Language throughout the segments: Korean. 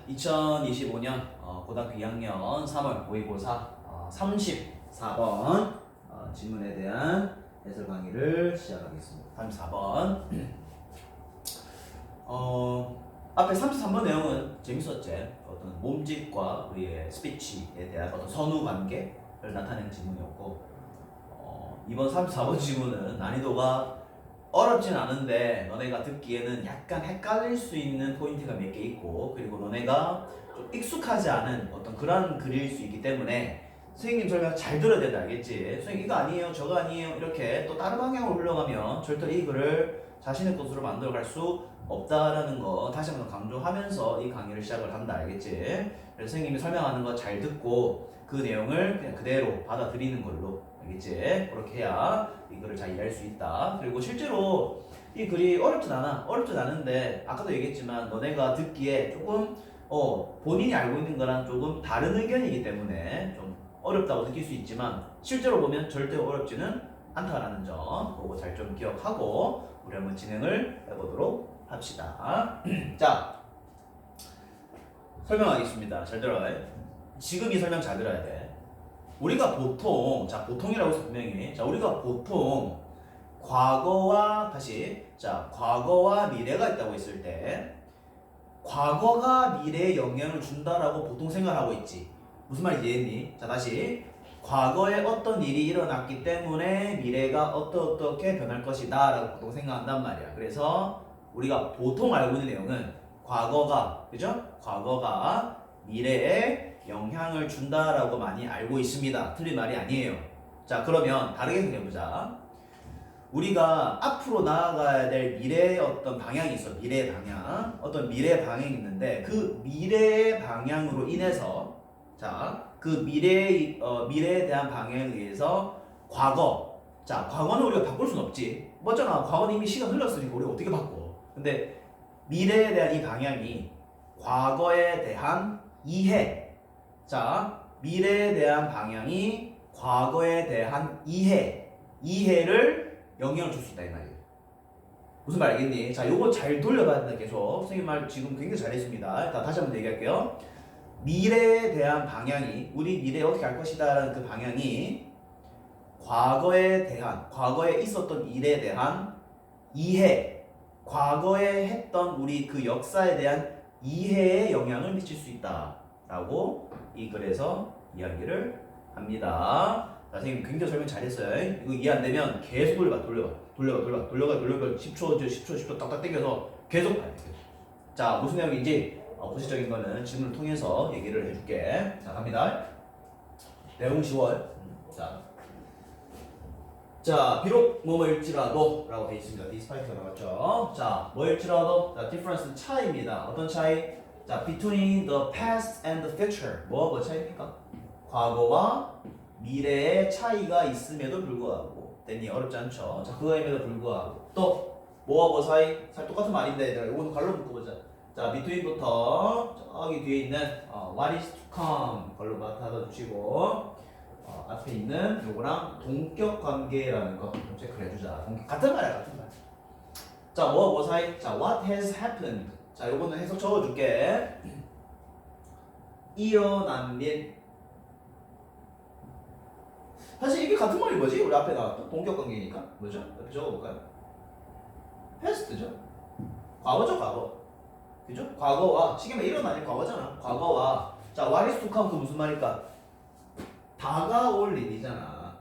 2025년 고등학교 2학년 3월 모의고사 34번 질문에 대한 해설 강의를 시작하겠습니다. 34번. 앞에 33번 내용은 재밌었지? 어떤 몸짓과 우리의 스피치에 대한 어떤 선후 관계를 나타내는 질문이었고, 이번 34번 질문은 난이도가 어렵진 않은데 너네가 듣기에는 약간 헷갈릴 수 있는 포인트가 몇 개 있고, 그리고 너네가 좀 익숙하지 않은 어떤 그런 글일 수 있기 때문에 선생님 설명 잘 들어야 된다, 알겠지? 선생님 이거 아니에요, 저거 아니에요 이렇게 또 다른 방향으로 흘러가면 절대로 이 글을 자신의 것으로 만들어갈 수 없다라는 거 다시 한번 강조하면서 이 강의를 시작을 한다, 알겠지? 그래서 선생님이 설명하는 거 잘 듣고 그 내용을 그냥 그대로 받아들이는 걸로, 알겠지? 그렇게 해야 이 글을 잘 이해할 수 있다. 그리고 실제로 이 글이 어렵진 않은데 아까도 얘기했지만 너네가 듣기에 조금 본인이 알고 있는 거랑 조금 다른 의견이기 때문에 좀 어렵다고 느낄 수 있지만 실제로 보면 절대 어렵지는 않다라는 점 그거 잘 좀 기억하고 우리 한번 진행을 해보도록 합시다. 자, 설명하겠습니다. 잘 들어요. 지금 이 설명 잘 들어야 돼. 우리가 보통, 보통이라고 해서 분명히, 우리가 보통 과거와 미래가 있다고 했을 때 과거가 미래에 영향을 준다라고 보통 생각하고 있지. 무슨 말인지 이해했니? 자, 다시. 과거에 어떤 일이 일어났기 때문에 미래가 어떻게 변할 것이다 라고 보통 생각한단 말이야. 그래서 우리가 보통 알고 있는 내용은 과거가 미래에 영향을 준다라고 많이 알고 있습니다. 틀린 말이 아니에요. 자, 그러면 다르게 생각해보자. 우리가 앞으로 나아가야 될 미래의 어떤 방향이 있어. 미래의 방향. 어떤 미래의 방향이 있는데 그 미래의 방향으로 인해서 그 미래에 대한 방향에 의해서 과거는 우리가 바꿀 수는 없지. 맞잖아. 과거는 이미 시간 흘렀으니까 우리가 어떻게 바꿔. 근데 미래에 대한 이 방향이 과거에 대한 이해. 미래에 대한 방향이 과거에 대한 이해를 영향을 줄 수 있다 이 말이에요. 무슨 말 알겠니? 자, 요거 잘 돌려봐야 된다 계속. 선생님 말 지금 굉장히 잘했습니다. 다시 한번 얘기할게요. 미래에 대한 방향이 우리 미래에 어떻게 할 것이다 라는 그 방향이 과거에 있었던 일에 대한 이해, 과거에 했던 우리 그 역사에 대한 이해에 영향을 미칠 수 있다 라고 이 글에서 이야기를 합니다. 선생님 굉장히 설명 잘했어요. 이거 이해 안 되면 계속 돌려봐 10초 딱딱 당겨서 계속 봐야 돼. 자, 무슨 내용인지 구체적인 거는 질문을 통해서 얘기를 해줄게. 자, 갑니다. 내용 쉬워요. 자, 비록 뭐일지라도 라고 되어 있습니다. despite가 나왔죠. 자, 뭐일지라도, difference 차이입니다. 어떤 차이? 자, between the past and the future. 뭐 차이입니까? 과거와 미래의 차이가 있음에도 불구하고. 됐니? 어렵지 않죠? 자, 그거임에도 불구하고. 또, 뭐와 사이? 똑같은 말인데, 내가 이거는 갈로 묶어보자. 자, between부터 저기 뒤에 있는 what is to come 걸로 받아주시고 앞에 있는 요거랑 동격 관계라는 거 좀 체크를 해주자. 같은 말이야. 자, 뭐 사이? 자, what has happened. 자, 요거는 해석 적어줄게. 일어난 일. 사실 이게 같은 말이 뭐지? 우리 앞에 나왔던 동격 관계니까 뭐죠? 옆에 적어볼까요? past죠. 과거죠, 과거. 그죠? 과거와 시계만 일어난 일 과거잖아. 과거와 자, what is to come 그 무슨 말일까? 다가올 일이잖아.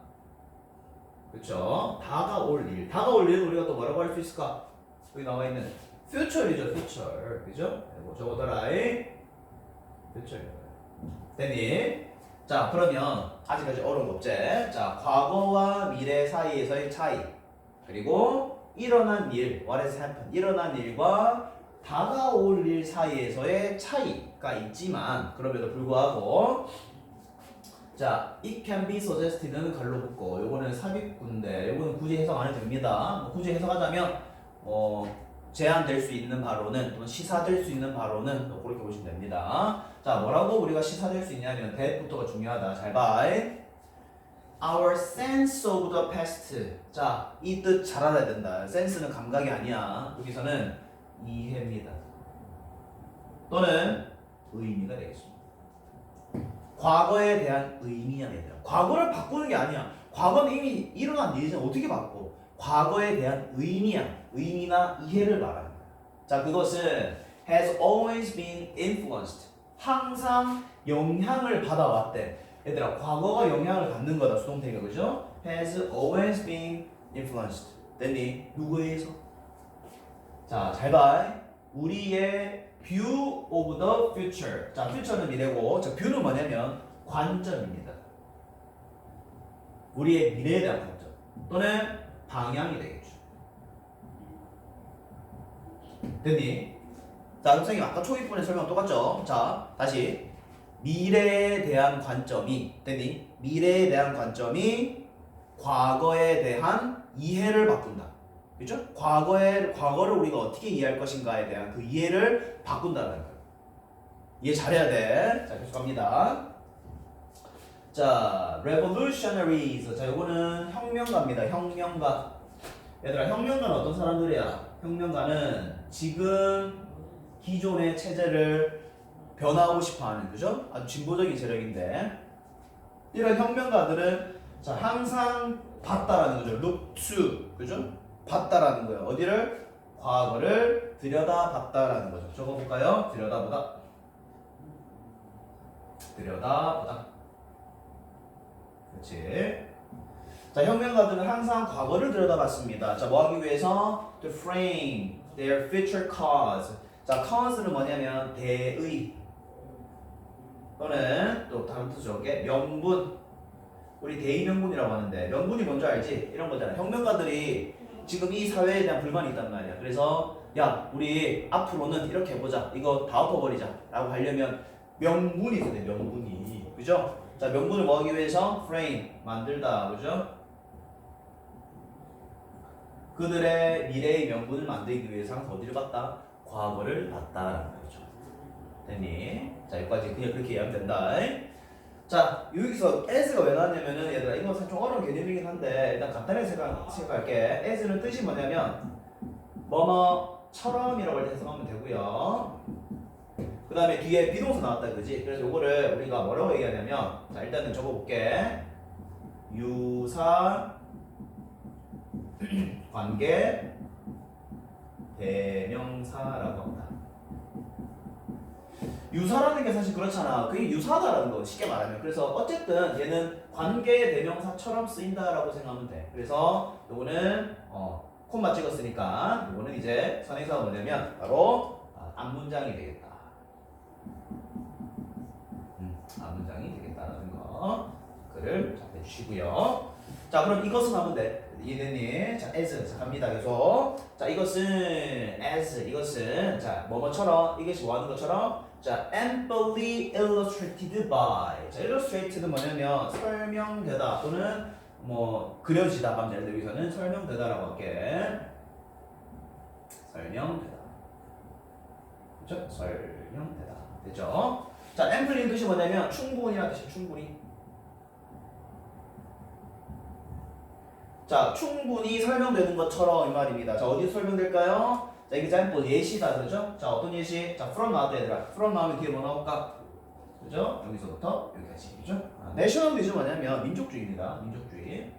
그쵸? 다가올 일은 우리가 또 뭐라고 할 수 있을까? 여기 나와 있는 future이죠, future. 그죠? 이거 적어둬라. future. 됐니? 자, 그러면 아직까지 어려운 거 없지? 자, 과거와 미래 사이에서의 차이. 그리고 일어난 일, what has happened. 일어난 일과 다가올 일 사이에서의 차이가 있지만 그럼에도 불구하고 자, it can be suggested는 갈로 붙고 요거는 삽입구인데 요거는 굳이 해석 안 해도 됩니다. 굳이 해석하자면 제한될 수 있는 바로는 또는 시사될 수 있는 바로는 그렇게 보시면 됩니다. 자, 뭐라고 우리가 시사될 수 있냐면 that부터가 중요하다. 잘 봐. Our sense of the past. 자, 이 뜻 잘 알아야 된다. sense는 감각이 아니야. 여기서는 이해입니다. 또는 의미가 되겠습니다. 과거에 대한 의미야 얘들아. 과거를 바꾸는 게 아니야. 과거는 이미 일어난 일이잖아. 어떻게 바꿔? 과거에 대한 의미야. 의미나 이해를 말하는 거야. 자, 그것은 has always been influenced. 항상 영향을 받아왔대. 얘들아, 과거가 영향을 받는 거다. 수동태가 그죠? has always been influenced. 됐니? 누구에 의해서? 자, 잘 봐. 우리의 view of the future. 자, future는 미래고, 자, view는 뭐냐면 관점입니다. 우리의 미래에 대한 관점 또는 방향이 되겠죠. 됐니? 자, 선생님 아까 초기분의 설명 똑같죠? 자, 다시 미래에 대한 관점이 됐니? 미래에 대한 관점이 과거에 대한 이해를 바꾼다. 그렇죠? 과거를 우리가 어떻게 이해할 것인가에 대한 그 이해를 바꾼다는 거예요. 이해 잘해야 돼. 자, 계속 갑니다. 자, revolutionaries. 자, 요거는 혁명가입니다. 혁명가. 얘들아, 혁명가는 어떤 사람들이야? 혁명가는 지금 기존의 체제를 변화하고 싶어하는, 그죠? 아주 진보적인 세력인데, 이런 혁명가들은 자, 항상 봤다라는 거죠. look to, 그죠? 봤다라는 거예요. 어디를? 과거를 들여다봤다라는 거죠. 적어볼까요? 들여다보다. 들여다보다. 그렇지. 자, 혁명가들은 항상 과거를 들여다봤습니다. 자, 뭐 하기 위해서? To frame their future cause. 자, cause는 뭐냐면 대의 또는 또 다른 뜻으로 명분. 우리 대의명분이라고 하는데 명분이 뭔지 알지? 이런 거잖아. 혁명가들이 지금 이 사회에 대한 불만이 있단 말이야. 그래서 야, 우리 앞으로는 이렇게 해보자. 이거 다 엎어버리자 라고 하려면 명분이 있어야 돼. 명분이. 그죠? 자, 명분을 뭐 하기 위해서? frame, 만들다. 그죠? 그들의 미래의 명분을 만들기 위해서 항상 어디를 봤다? 과거를 봤다라는 거죠. 됐니? 자, 여기까지 그냥 그렇게 이해하면 된다. 자, 여기서 as가 왜 나왔냐면은 얘들아, 이거 사실 좀 어려운 개념이긴 한데 일단 간단하게 생각할게. as는 뜻이 뭐냐면 뭐뭐처럼이라고 해석하면 되고요. 그 다음에 뒤에 비동사 나왔다, 그지? 그래서 요거를 우리가 뭐라고 얘기하냐면, 자, 일단은 적어볼게. 유사 관계 대명사라고 합니다. 유사라는 게 사실 그렇잖아. 그게 유사하다라는 거, 쉽게 말하면. 그래서 어쨌든 얘는 관계 대명사처럼 쓰인다라고 생각하면 돼. 그래서 요거는 콤마 찍었으니까 요거는 이제 선행사가 뭐냐면 바로 앞문장이 되겠다. 앞문장이 되겠다라는 거 글을 잡해 주시고요. 자, 그럼 이것은 하면 돼. 이해됐니? 자, as. 자, 갑니다. 계속. 자, 이것은 as. 이것은 자, 뭐뭐처럼, 이것이 뭐 하는 것처럼. 자, amply illustrated by. 자, illustrated는 뭐냐면 설명되다 또는 뭐 그려지다. 하면 예를 들어 여기서는 설명되다라고 할게. 설명되다. 그렇죠? 설명되다. 됐죠? 자, amply는 뜻이 뭐냐면 충분이라는 뜻이 충분히. 자, 충분히 설명되는 것처럼 이 말입니다. 자, 어디서 설명될까요? 자, example 예시다, 그죠? 자, 어떤 예시? 자, from 나왔다, 얘들아. from 나오면 뒤에 뭐 나올까? 그죠? 여기서부터 여기까지, 그죠? nationalism 뭐냐면 민족주의입니다. 민족주의.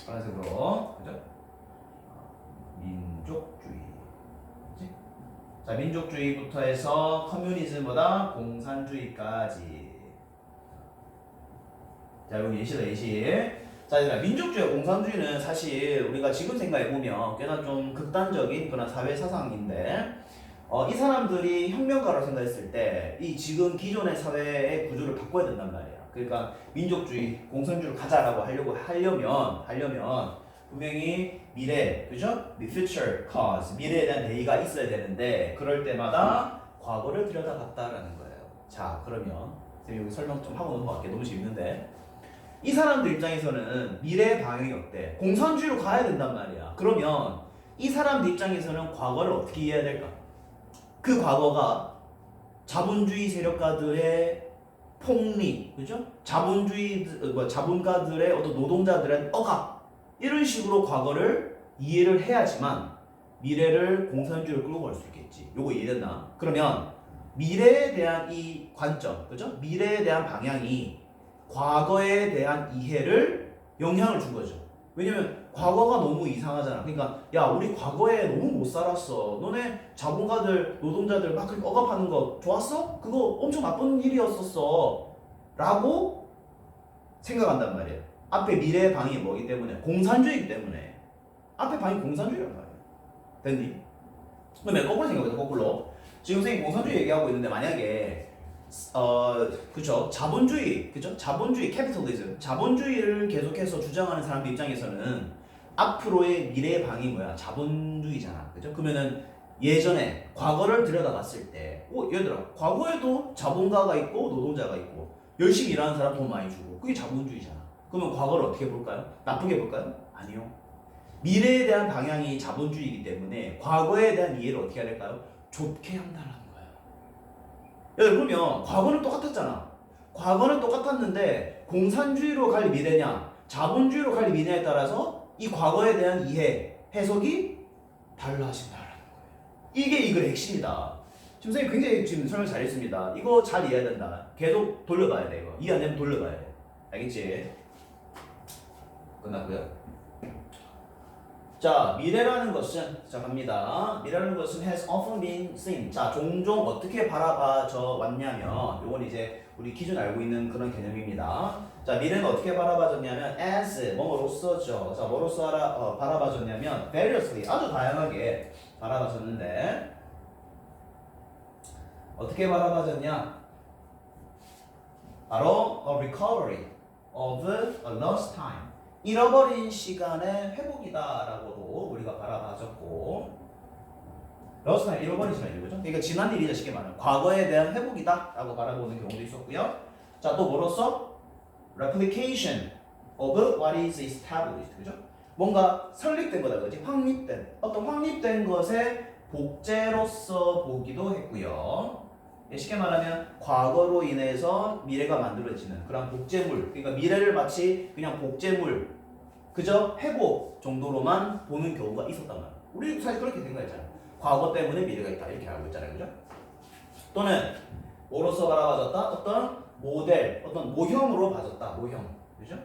파란색으로, 그죠? 민족주의. 그치? 자, 민족주의부터 해서 커뮤니즘보다 공산주의까지. 자, 여기 예시다, 예시. 자, 얘들아, 민족주의와 공산주의는 사실 우리가 지금 생각해보면 꽤나 좀 극단적인 그런 사회 사상인데 이 사람들이 혁명가라고 생각했을 때 이 지금 기존의 사회의 구조를 바꿔야 된단 말이야. 그러니까 민족주의, 공산주의로 가자라고 하려면 분명히 미래, 그죠? future cause, 미래에 대한 대의가 있어야 되는데 그럴 때마다 과거를 들여다봤다라는 거예요. 자, 그러면 여기 설명 좀 하고 넘어갈게. 너무 재밌는데 이 사람들 입장에서는 미래의 방향이 어때? 공산주의로 가야 된단 말이야. 그러면 이 사람들 입장에서는 과거를 어떻게 이해해야 될까? 그 과거가 자본주의 세력가들의 폭리, 그죠? 자본가들의 어떤 노동자들의 억압 이런 식으로 과거를 이해를 해야지만 미래를 공산주의로 끌고 갈 수 있겠지. 요거 이해됐나? 그러면 미래에 대한 이 관점, 그죠? 미래에 대한 방향이 과거에 대한 이해를 영향을 준 거죠. 왜냐면 과거가 너무 이상하잖아. 그러니까 야 우리 과거에 너무 못 살았어. 너네 자본가들, 노동자들 막 그렇게 억압하는 거 좋았어? 그거 엄청 나쁜 일이었었어. 라고 생각한단 말이에요. 앞에 미래의 방이 뭐기 때문에? 공산주의이기 때문에. 앞에 방이 공산주의란 말이에요. 됐니? 그러면 거꾸로 생각해보자. 거꾸로. 지금 선생님 공산주의 얘기하고 있는데 만약에 그죠? 자본주의, 그죠? 자본주의, 캐피탈리즘, 자본주의를 계속해서 주장하는 사람들 입장에서는 앞으로의 미래의 방이 뭐야? 자본주의잖아, 그죠? 그러면은 예전에 과거를 들여다봤을 때, 얘들아, 과거에도 자본가가 있고 노동자가 있고 열심히 일하는 사람 돈 많이 주고 그게 자본주의잖아. 그러면 과거를 어떻게 볼까요? 나쁘게 볼까요? 아니요. 미래에 대한 방향이 자본주의이기 때문에 과거에 대한 이해를 어떻게 해야 될까요? 좋게 한다는 거예요. 그러면 과거는 똑같았잖아. 과거는 똑같았는데 공산주의로 갈 미래냐 자본주의로 갈 미래냐에 따라서 이 과거에 대한 이해, 해석이 달라진다는 거예요. 이게 이 글의 핵심이다. 지금 선생님 굉장히 지금 설명 잘했습니다. 이거 잘 이해해야 된다. 계속 돌려봐야 돼. 이거 이해 안 되면 돌려봐야 돼. 알겠지? 끝났고요. 자, 미래라는 것은, 자, 갑니다. 미래라는 것은 has often been seen. 자, 종종 어떻게 바라봐져 왔냐면, 요건 이제 우리 기존 알고 있는 그런 개념입니다. 자, 미래는 어떻게 바라봐졌냐면, as, 뭐로서죠. 자, 뭐로서 바라봐졌냐면, variously, 아주 다양하게 바라봐졌는데, 어떻게 바라봐졌냐? 바로 a recovery of a lost time. 잃어버린 시간의 회복이다라고도 우리가 바라봐졌고, lost time, 잃어버린 시간이죠, 그죠? 그러니까 지난 일이자 쉽게 말하면 과거에 대한 회복이다라고 바라보는 경우도 있었고요. 자, 또 뭐로써? replication of what is established, 그죠? 뭔가 설립된 거다, 그지? 확립된, 어떤 확립된 것의 복제로서 보기도 했고요. 쉽게 말하면 과거로 인해서 미래가 만들어지는 그런 복제물, 그러니까 미래를 마치 그냥 복제물, 그저 회복 정도로만 보는 경우가 있었단 말이야. 우리 사실 그렇게 생각했잖아. 과거 때문에 미래가 있다 이렇게 알고 있잖아요, 그죠? 또는 뭐로서 바라봐졌다? 어떤 모델, 어떤 모형으로 봐졌다, 모형, 그죠?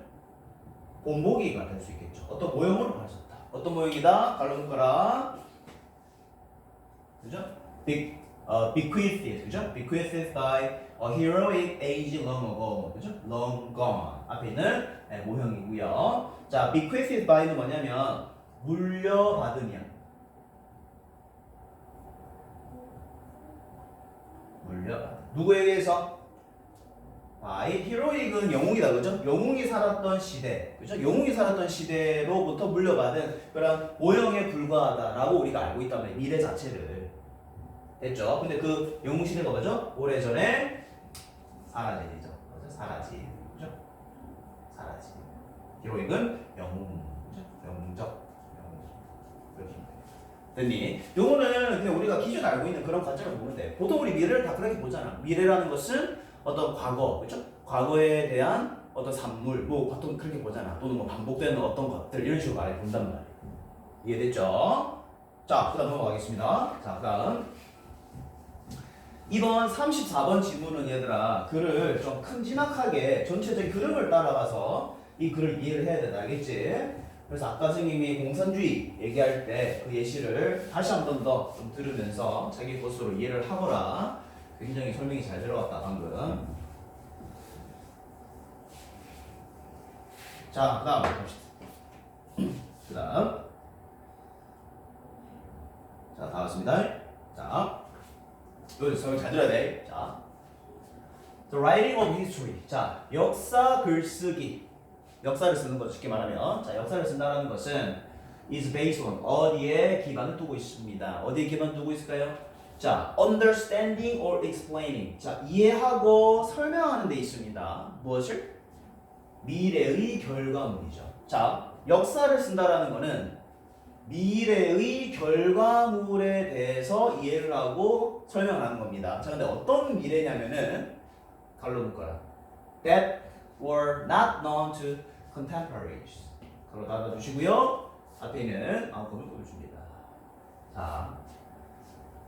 본보기가 될 수 있겠죠. 어떤 모형으로 봐졌다. 어떤 모형이다? 갈로 묶어라. 그죠? bequeathed, 그죠? bequeathed by a heroic age long ago, 그죠? long gone. 앞에 있는 모형이고요. 자, bequeathed by는 뭐냐면 물려받으면, 누구에게 의해서? by heroic은 영웅이다, 그죠? 영웅이 살았던 시대, 그죠? 영웅이 살았던 시대로부터 물려받은 그런 모형에 불과하다라고 우리가 알고 있단 말이에요. 미래 자체를. 됐죠? 근데 그 영웅 시대가 뭐죠? 오래전에 사라진 일이죠. 그죠? 사라진. 그죠? 사라진. 히로익은 영웅. 그죠? 영웅적. 영웅. 그렇게 됐니? 요거는 그냥 우리가 기존 알고 있는 그런 관점을 보면 돼. 보통 우리 미래를 다 그렇게 보잖아. 미래라는 것은 어떤 과거, 그죠? 과거에 대한 어떤 산물, 뭐 보통 그렇게 보잖아. 또는 뭐 반복되는 어떤 것들 이런 식으로 말해 본단 말이에요. 이해됐죠? 자, 그다음 넘어가겠습니다. 자, 그다음. 이번 34번 지문은 얘들아 글을 좀 큼지막하게 전체적인 흐름을 따라가서 이 글을 이해를 해야 된다, 알겠지? 그래서 아까 선생님이 공산주의 얘기할 때 그 예시를 다시 한 번 더 좀 들으면서 자기 것으로 이해를 하거라. 굉장히 설명이 잘 들어갔다 방금. 자, 그 다음 갑시다. 그 다음. 자, 다 왔습니다. 자, 여기서 설명 잘 들어야 돼. 자, The writing of history. 자, 역사 글쓰기. 역사를 쓰는 거 쉽게 말하면, 자, 역사를 쓴다는 것은 is based on 어디에 기반을 두고 있습니다. 어디에 기반을 두고 있을까요? 자, understanding or explaining. 자, 이해하고 설명하는 데 있습니다. 무엇을? 미래의 결과물이죠. 자, 역사를 쓴다라는 거는 미래의 결과물에 대해서 이해를 하고 설명을 하는 겁니다. 자, 근데 어떤 미래냐면은 갈로 묶어라. That were not known to contemporaries. 갈로 닫아주시고요. 앞에 있는 아웃컴을 보여줍니다. 자,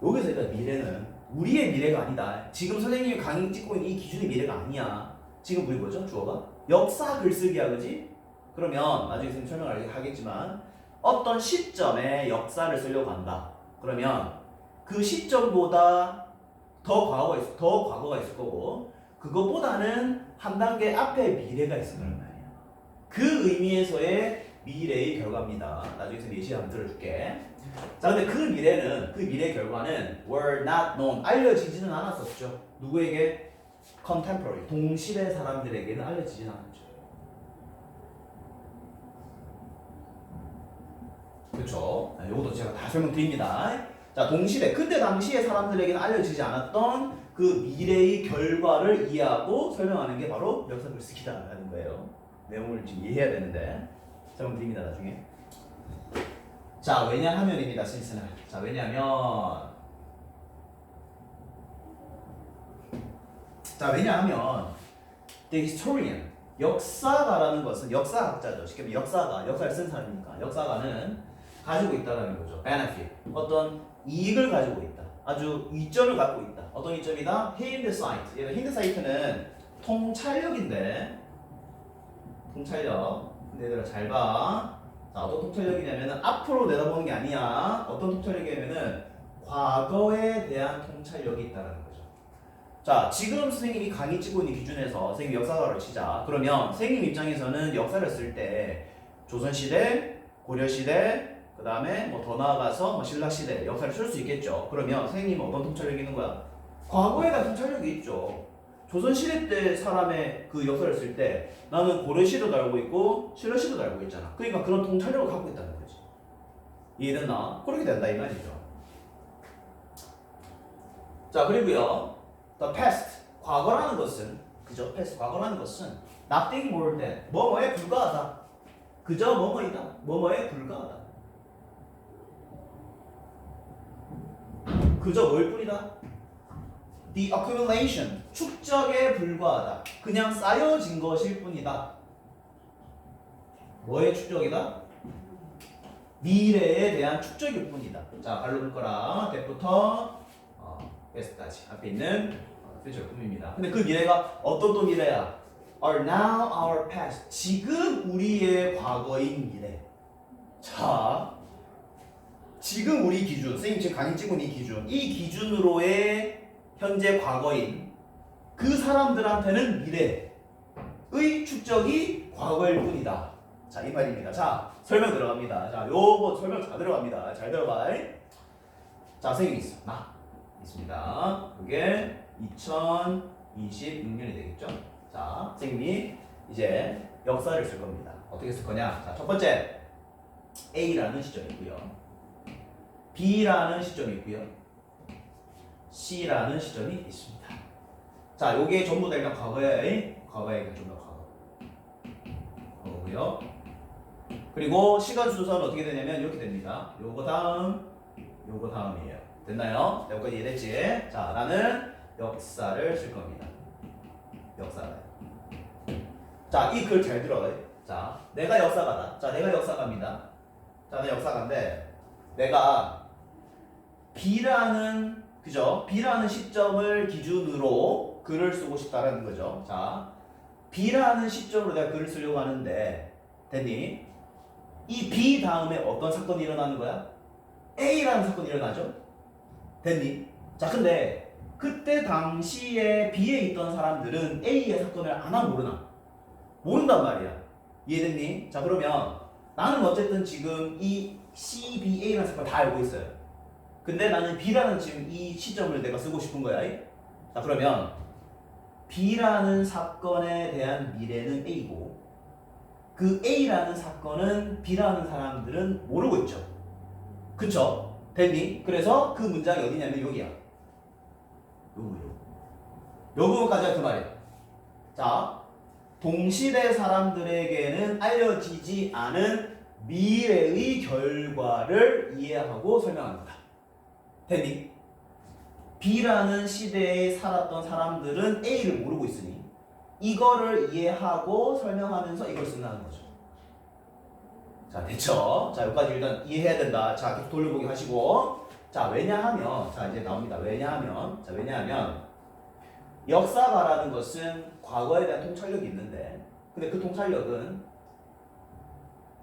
여기서 일단 미래는 우리의 미래가 아니다. 지금 선생님이 강의 찍고 있는 이 기준의 미래가 아니야. 지금 우리 뭐죠? 주어가? 역사 글쓰기야, 그지? 그러면 나중에 선생님 설명을 하겠지만 어떤 시점에 역사를 쓰려고 한다. 그러면 그 시점보다 더 과거가 있을 거고 그것보다는 한 단계 앞에 미래가 있을 거란 말이야. 그 의미에서의 미래의 결과입니다. 나중에 선생님 예시 한번 들어줄게. 자, 근데 그 미래의 결과는 were not known, 알려지지는 않았었죠. 누구에게? contemporary, 동시대 사람들에게는 알려지진 않았죠. 그렇죠? 이것도 제가 다 설명드립니다. 자, 동시대, 그때 당시에 사람들에게는 알려지지 않았던 그 미래의 결과를 이해하고 설명하는 게 바로 역사 글쓰기다라는 거예요. 내용을 지금 이해해야 되는데 설명드립니다, 나중에. 자, 왜냐하면입니다, 신스는. 자, 왜냐하면 the historian, 역사가라는 것은 역사학자죠. 쉽게 말하면 역사를 쓴 사람이니까 역사가는 가지고 있다는 거죠. benefit, 어떤 이익을 가지고 있다. 아주 이점을 갖고 있다. 어떤 이점이다? 힌드사이트. 힌드사이트는 통찰력인데, 근데 얘들아 잘 봐. 자, 어떤 통찰력이냐면은 앞으로 내다보는 게 아니야. 어떤 통찰력이냐면은 과거에 대한 통찰력이 있다는 거죠. 자, 지금 선생님이 강의 찍고 있는 기준에서 선생님 역사가를 치자. 그러면 선생님 입장에서는 역사를 쓸 때 조선시대, 고려시대, 그 다음에 뭐 더 나아가서 뭐 신라시대 역사를 쓸 수 있겠죠. 그러면 선생님은 어떤 통찰력이 있는 거야? 과거에 대한 통찰력이 있죠. 조선시대 때 사람의 그 역사를 쓸 때 나는 고려시대도 알고 있고 신라시대도 알고 있잖아. 그러니까 그런 통찰력을 갖고 있다는 거지. 이해됐나? 그렇게 된다 이 말이죠. 자, 그리고요, the past, 과거라는 것은, 그죠? past, 과거라는 것은 nothing more than, 뭐뭐에 불과하다. 그저 뭐뭐이다. 뭐뭐에 불과하다. 그저 뭘 뿐이다? The accumulation, 축적에 불과하다. 그냥 쌓여진 것일 뿐이다. 뭐의 축적이다? 미래에 대한 축적일 뿐이다. 자, 발로 묶어라. that부터 best까지 앞에 있는 future 꿈입니다. 근데 그 미래가 어떤 또 미래야? are now our past. 지금 우리의 과거인 미래. 자, 지금 우리 기준, 선생님 지금 강의 찍은 이 기준으로의 현재 과거인 그 사람들한테는 미래의 축적이 과거일 뿐이다. 자, 이 말입니다. 자, 설명 들어갑니다. 자, 요거 설명 다 들어갑니다. 잘 들어봐. 자, 선생님 있습니다. 그게 2026년이 되겠죠. 자, 선생님이 이제 역사를 쓸 겁니다. 어떻게 쓸 거냐? 자, 첫 번째 A라는 시점이 있고요. B라는 시점이 있고요. C라는 시점이 있습니다. 자, 요게 전부 다 일단 과거에 전부 다 과거고요. 그리고 시간 순서는 어떻게 되냐면 이렇게 됩니다. 요거 다음이에요. 됐나요? 여기까지 이해됐지? 자, 나는 역사를 쓸 겁니다. 역사가요. 자, 이 글 잘 들어요. 자, 내가 역사가다. 자, 내가 역사가입니다. 자, 내 역사가인데 내가 B라는 시점을 기준으로 글을 쓰고 싶다라는 거죠. 자, B라는 시점으로 내가 글을 쓰려고 하는데 됐니? 이 B 다음에 어떤 사건이 일어나는 거야? A라는 사건이 일어나죠? 됐니? 자, 근데 그때 당시에 B에 있던 사람들은 A의 사건을 아나 모르나? 모른단 말이야. 이해됐니? 자, 그러면 나는 어쨌든 지금 이 C, B, A라는 사건을 다 알고 있어요. 근데 나는 B라는 지금 이 시점을 내가 쓰고 싶은 거야. 자, 그러면 B라는 사건에 대한 미래는 A고 그 A라는 사건은 B라는 사람들은 모르고 있죠. 그쵸? 됐니? 그래서 그 문장이 어디냐면 여기야. 요 부분까지가 그 말이야. 자, 동시대 사람들에게는 알려지지 않은 미래의 결과를 이해하고 설명하는 거다. 됐니? B라는 시대에 살았던 사람들은 A를 모르고 있으니 이거를 이해하고 설명하면서 이걸 쓴다는 거죠. 자, 됐죠? 자, 여기까지 일단 이해해야 된다. 자, 계속 돌려보기 하시고. 자, 왜냐하면, 자, 이제 나옵니다. 왜냐하면, 역사가라는 것은 과거에 대한 통찰력이 있는데, 근데 그 통찰력은,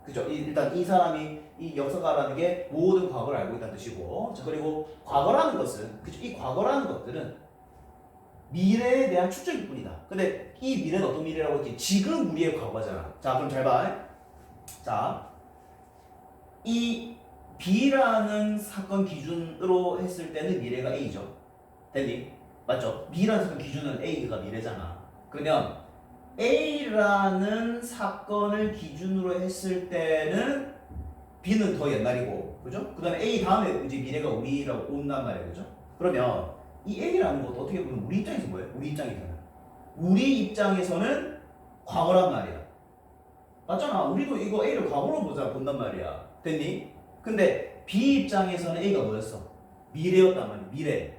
그죠? 일단 이 사람이, 이 역사가라는 게 모든 과거를 알고 있다는 뜻이고, 자, 그리고 과거라는 것은, 그죠? 이 과거라는 것들은 미래에 대한 추정일 뿐이다. 근데 이 미래는 어떤 미래라고 했지? 지금 우리의 과거잖아. 자, 그럼 잘 봐. 자, 이 B라는 사건 기준으로 했을 때는 미래가 A죠. 됐니? 맞죠? B라는 사건 기준은 A가 미래잖아. 그러면 A라는 사건을 기준으로 했을 때는 B는 더 옛날이고, 그죠? 그 다음에 A 다음에 이제 미래가 우리라고 온단 말이에요, 그죠? 그러면 이 A라는 것도 어떻게 보면 우리 입장에서 뭐예요? 우리 입장에서는 과거란 말이야. 맞잖아. 우리도 이거 A를 과거로 본단 말이야. 됐니? 근데 B 입장에서는 A가 뭐였어? 미래였단 말이야. 미래.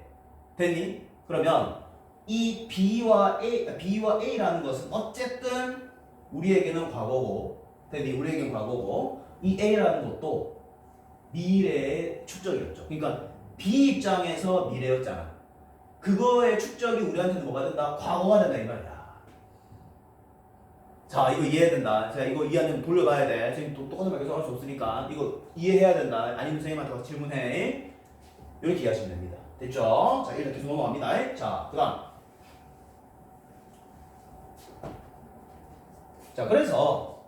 됐니? 그러면 이 B와 A라는 것은 어쨌든 우리에게는 과거고, 됐니? 우리에게는 과거고, 이 A라는 것도 미래의 축적이었죠. 그러니까 B 입장에서 미래였잖아. 그거의 축적이 우리한테는 뭐가 된다? 과거가 된다 이 말이야. 자, 이거 이해해야 된다. 자, 이거 이해하면 돌려봐야 돼. 선생님 똑같은 말 계속 할 수 없으니까 이거 이해해야 된다. 아니면 선생님한테 와서 질문해. 이렇게 이해하시면 됩니다. 됐죠? 자, 일단 계속 넘어갑니다. 자, 그 다음. 자, 그래서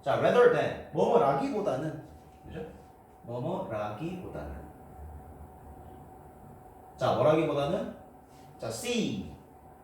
자, rather than 뭐뭐라기보다는, 그죠? 뭐뭐라기보다는, 자, 뭐라기보다는, 자, see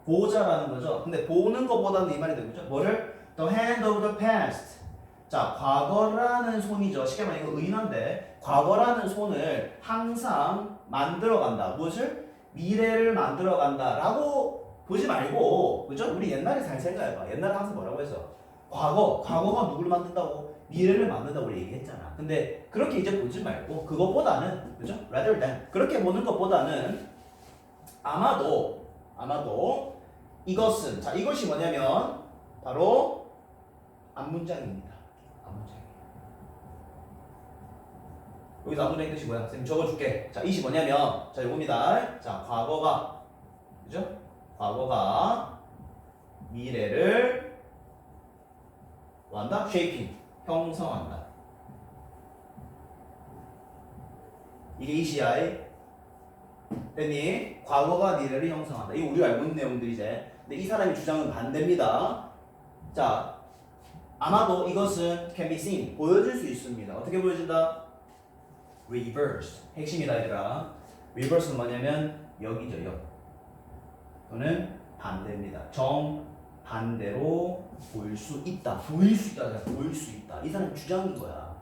보자라는 거죠. 근데 보는 것보다는 이 말이 되겠죠. 뭐를? The hand of the past. 자, 과거라는 손이죠. 쉽게 말하면 이거 의인한데, 과거라는 손을 항상 만들어간다. 무엇을? 미래를 만들어간다라고 보지 말고, 그죠? 우리 옛날에 잘 생각해봐. 옛날에 항상 뭐라고 했어? 과거가 누구를 만든다고? 미래를 만든다고 우리 얘기했잖아. 근데 그렇게 이제 보지 말고, 그것보다는, 그죠? rather than 그렇게 보는 것보다는 아마도 이것은, 자, 이것이 뭐냐면 바로 앞문장입니다. 앞문장이에요. 여기서 앞문장의 뜻이 뭐야? 선생님 적어줄게. 자, 이것이 뭐냐면, 자, 이겁니다. 자, 과거가, 그죠? 과거가 미래를 뭐한다? shaping, 형성한다. 이게 이시야의 됐니? 과거가 미래를 형성한다. 이거 우리가 알고 있는 내용들이제. 근데 이 사람의 주장은 반대입니다. 자, 아마도 이것은 can be seen, 보여줄 수 있습니다. 어떻게 보여준다? reverse. 핵심이다 얘들아. reverse는 뭐냐면 역이죠, 역. 또는 반대입니다. 정반대로 보일 수 있다. 보일 수 있다. 이 사람의 주장인 거야.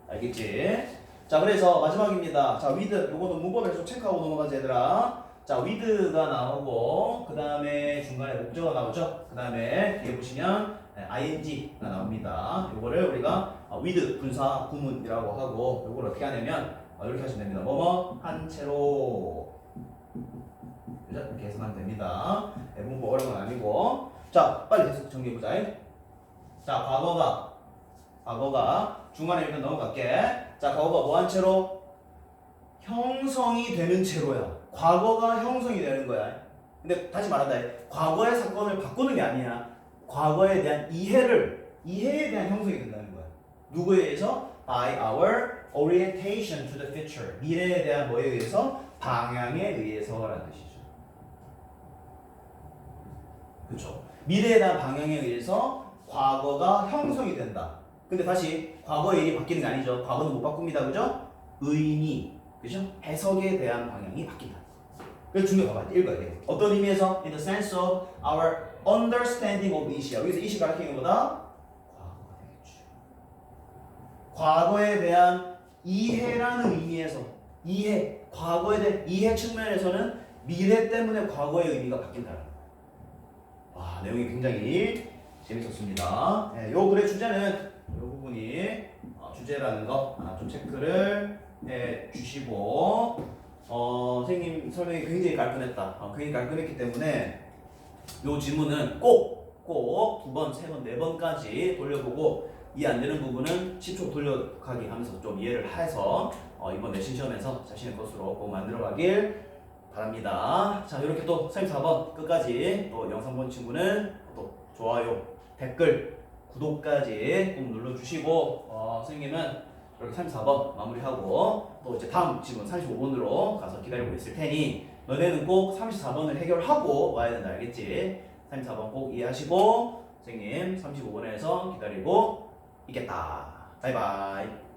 알겠지? 자, 그래서 마지막입니다. 자, with 요거는 문법에서 체크하고 넘어가자 얘들아. 자, with가 나오고 그 다음에 중간에 목적어가 나오죠. 그 다음에 뒤에 보시면 ing가 나옵니다. 요거를 우리가 with 분사 구문이라고 하고, 요걸 어떻게 하냐면 이렇게 하시면 됩니다. 뭐뭐 한 채로, 그죠? 이렇게 해석하면 됩니다. 문법 어려운 건 아니고. 자, 빨리 해석 정리해보자. 자, 과거가 중간에 일단 넘어갈게. 자, 과거가 뭐 한 채로? 형성이 되는 채로야. 과거가 형성이 되는 거야. 근데 다시 말한다. 과거의 사건을 바꾸는 게 아니야. 과거에 대한 이해에 대한 형성이 된다는 거야. 누구에 의해서? By our orientation to the future. 미래에 대한 뭐에 의해서? 방향에 의해서라는 뜻이죠. 그렇죠? 미래에 대한 방향에 의해서 과거가 형성이 된다. 근데 다시 과거의 일이 바뀌는 게 아니죠. 과거는 못 바꿉니다. 그죠? 의미, 그죠? 해석에 대한 방향이 바뀐다. 그래서 중요한 거 봐야 돼. 읽어야 돼. 어떤 의미에서? In the sense of our understanding of 이시야. 여기서 이시 가르치는 것보다 과거가 되겠죠. 과거에 대한 이해라는 의미에서, 과거에 대한 이해 측면에서는 미래 때문에 과거의 의미가 바뀐다. 와, 내용이 굉장히 재밌었습니다. 네, 요 글의 주제는 이 부분이 주제라는 거 좀 체크를 해 주시고, 선생님 설명이 굉장히 깔끔했다. 굉장히 깔끔했기 때문에 이 지문은 꼭 두 번, 세 번, 네 번까지 돌려보고 이해 안 되는 부분은 10초 돌려가기 하면서 좀 이해를 해서 이번 내신 시험에서 자신의 것으로 꼭 만들어가길 바랍니다. 자, 이렇게 또 34번 끝까지 또 영상 본 친구는 또 좋아요, 댓글, 구독까지 꼭 눌러주시고 선생님은 이렇게 34번 마무리하고 또 이제 다음 질문 35번으로 가서 기다리고 있을 테니 너네는 꼭 34번을 해결하고 와야 된다, 알겠지? 34번 꼭 이해하시고 선생님 35번에서 기다리고 있겠다. 바이바이.